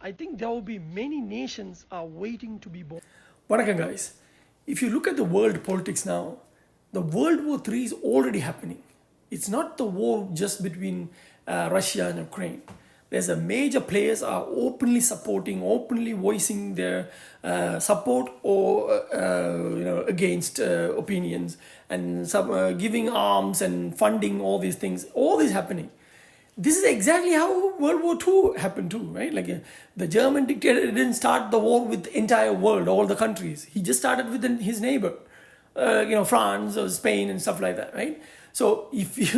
I think there will be many nations are waiting to be born. Vanakkam guys, if you look at the world politics now, the World War III is already happening. It's not the war just between Russia and Ukraine. There's a major players are openly supporting, openly voicing their support or against opinions, and some giving arms and funding all these things. All this happening. This is exactly how World War II happened too, right? Like the German dictator didn't start the war with the entire world, all the countries. He just started with his neighbor, France or Spain and stuff like that, right? So this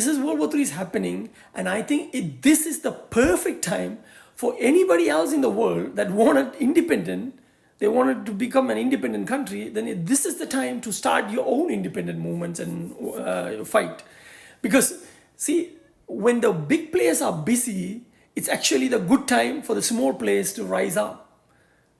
is World War III is happening, and I think this is the perfect time for anybody else in the world that wanted independent, they wanted to become an independent country, then this is the time to start your own independent movements and fight. Because see, when the big players are busy, it's actually the good time for the small players to rise up,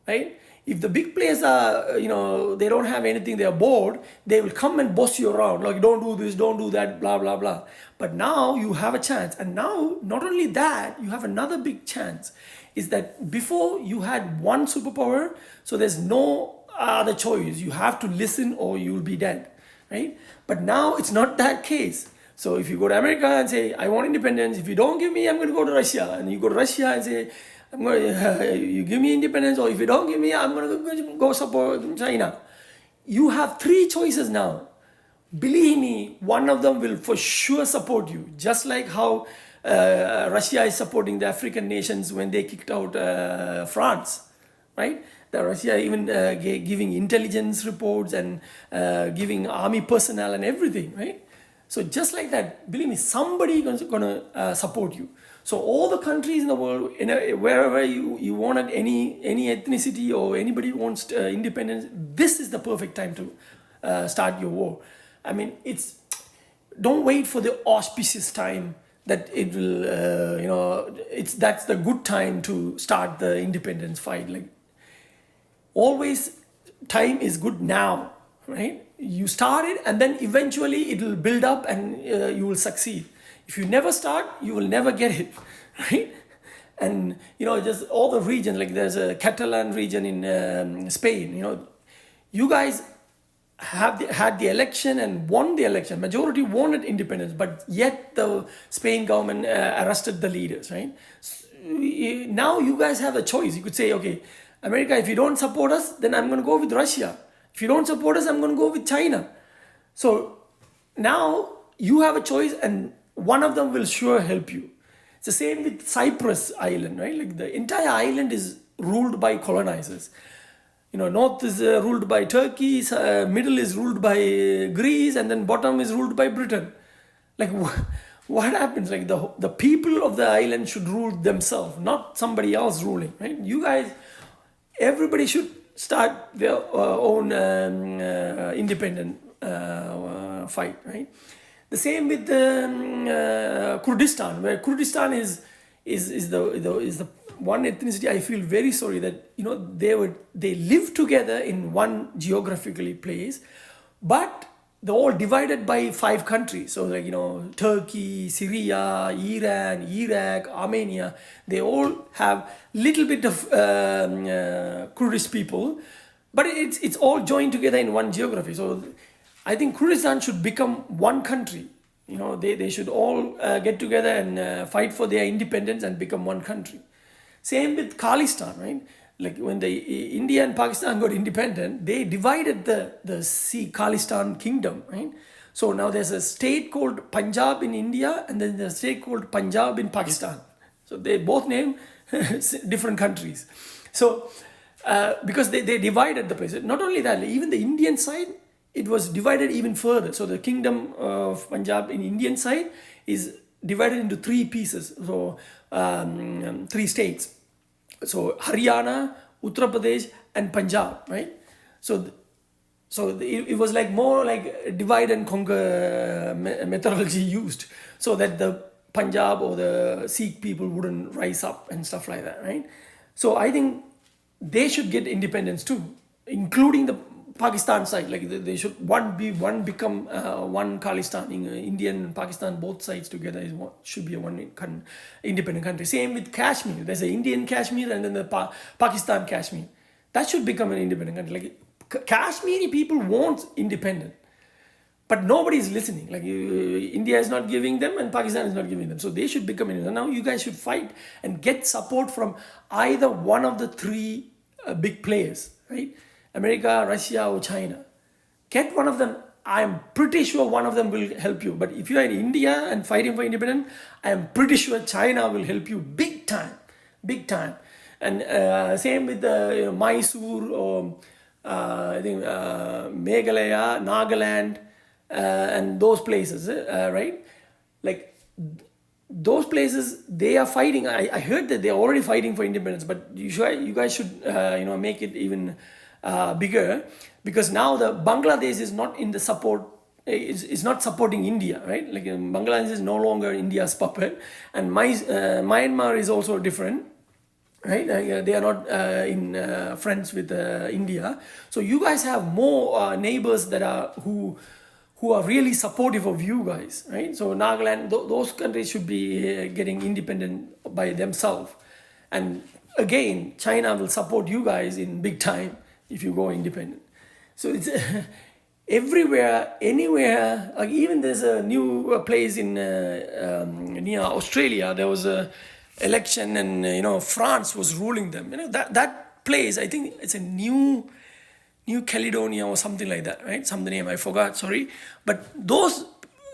right? If the big players are, they don't have anything, they are bored, they will come and boss you around, like, don't do this, don't do that, blah, blah, blah. But now you have a chance. And now, not only that, you have another big chance, is that before you had one superpower, so there's no other choice. You have to listen or you'll be dead, right? But now it's not that case. So if you go to America and say, I want independence, if you don't give me, I'm going to go to Russia. And you go to Russia and say, you give me independence, or if you don't give me, I'm going to go support China. You have three choices now. Believe me, one of them will for sure support you. Just like how Russia is supporting the African nations when they kicked out France, right? The Russia even giving intelligence reports and giving army personnel and everything, right? So just like that, believe me, somebody is going to support you. So all the countries in the world, wherever you wanted any ethnicity or anybody wants independence, this is the perfect time to start your war. I mean, don't wait for the auspicious time that it will, that's the good time to start the independence fight. Like, always time is good now, right? You start it and then eventually it will build up and you will succeed. If you never start, you will never get it, right? And just all the regions, like there's a Catalan region in Spain, you guys had the election and won the election. Majority wanted independence, but yet the Spain government arrested the leaders, right? Now you guys have a choice. You could say, okay, America, if you don't support us, then I'm going to go with Russia. If you don't support us, I'm going to go with China. So now you have a choice, and one of them will sure help you. It's the same with Cyprus Island, right? Like the entire island is ruled by colonizers. North is ruled by Turkey, middle is ruled by Greece, and then bottom is ruled by Britain. Like, what happens? Like the people of the island should rule themselves, not somebody else ruling, right? You guys, everybody should start their own independent fight, right? The same with Kurdistan, where Kurdistan is the one ethnicity I feel very sorry that they live together in one geographically place, but they're all divided by 5 countries. So like Turkey, Syria, Iran, Iraq, Armenia, they all have little bit of Kurdish people, but it's all joined together in one geography. So I think Kurdistan should become one country. They should all get together and fight for their independence and become one country. Same with Khalistan, right? Like when India and Pakistan got independent, they divided the Khalistan kingdom, right? So now there's a state called Punjab in India, and then there's a state called Punjab in Pakistan. So they both name different countries. So because they divided the place. Not only that, even the Indian side, it was divided even further. So the kingdom of Punjab in Indian side is divided into 3 pieces. So 3 states. So Haryana, Uttar Pradesh, and Punjab, right? So it was like more like divide and conquer methodology used, so that the Punjab or the Sikh people wouldn't rise up and stuff like that, right? So I think they should get independence too, including the Pakistan side, like they should become one Khalistan. Indian and Pakistan, both sides together should be a independent country. Same with Kashmir. There's an Indian Kashmir and then the Pakistan Kashmir. That should become an independent country. Like Kashmiri people want independent, but nobody is listening. Like India is not giving them and Pakistan is not giving them. So they should become independent. Now you guys should fight and get support from either one of the three big players, right? America, Russia, or China. Get one of them. I'm pretty sure one of them will help you. But if you are in India and fighting for independence, I am pretty sure China will help you big time, big time. And same with Mysore or I think Meghalaya, Nagaland, and those places, right? Like those places, they are fighting. I heard that they are already fighting for independence, but you guys should make it even bigger, because now the Bangladesh is not in the support, is not supporting India, right? Like Bangladesh is no longer India's puppet, and Myanmar is also different, right? They are not in friends with India. So you guys have more neighbors that are who are really supportive of you guys, right? So Nagaland, those countries should be getting independent by themselves, and again China will support you guys in big time if you go independent. So it's everywhere, anywhere. Like even there's a new place in near Australia. There was a election, and France was ruling them. That place. I think it's a New Caledonia or something like that, right? Some name I forgot. Sorry, but those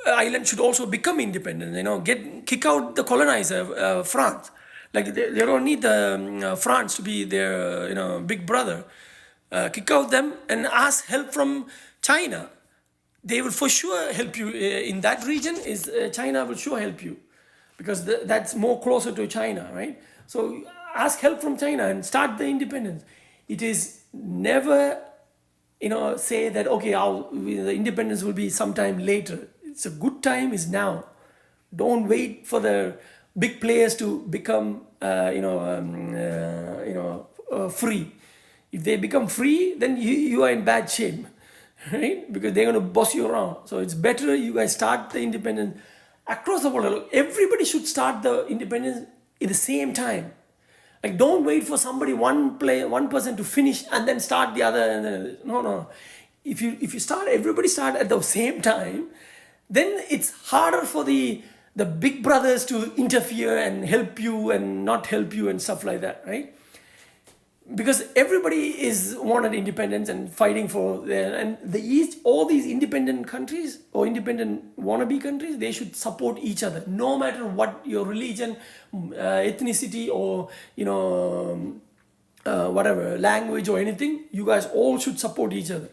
islands should also become independent. Kick out the colonizer, France. Like they don't need the France to be their big brother. Kick out them and ask help from China. They will for sure help you in that region. China will sure help you, because that's more closer to China, right? So ask help from China and start the independence. It is never say that okay, the independence will be sometime later. It's a good time is now. Don't wait for the big players to become free. If they become free, then you are in bad shape, right? Because they're going to boss you around. So it's better you guys start the independence across the world. Everybody should start the independence at the same time. Like don't wait for one person to finish and then start the other. And then, no. If you start, everybody start at the same time, then it's harder for the big brothers to interfere and help you and not help you and stuff like that, right? Because everybody is wanted independence and fighting for and the East, all these independent countries or independent wannabe countries, they should support each other, no matter what your religion, ethnicity, or whatever language or anything. You guys all should support each other.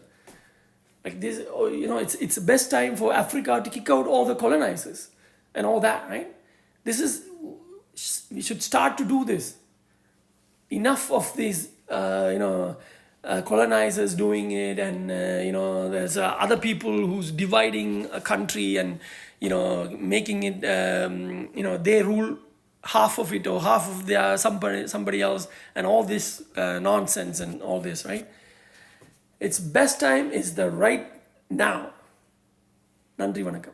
Like this, it's the best time for Africa to kick out all the colonizers and all that, right? We should start to do this. Enough of these colonizers doing it, and there's other people who's dividing a country and making it they rule half of it or half of their somebody else, and all this nonsense and all this, right? Its best time is the right now. Nandri vanakkam.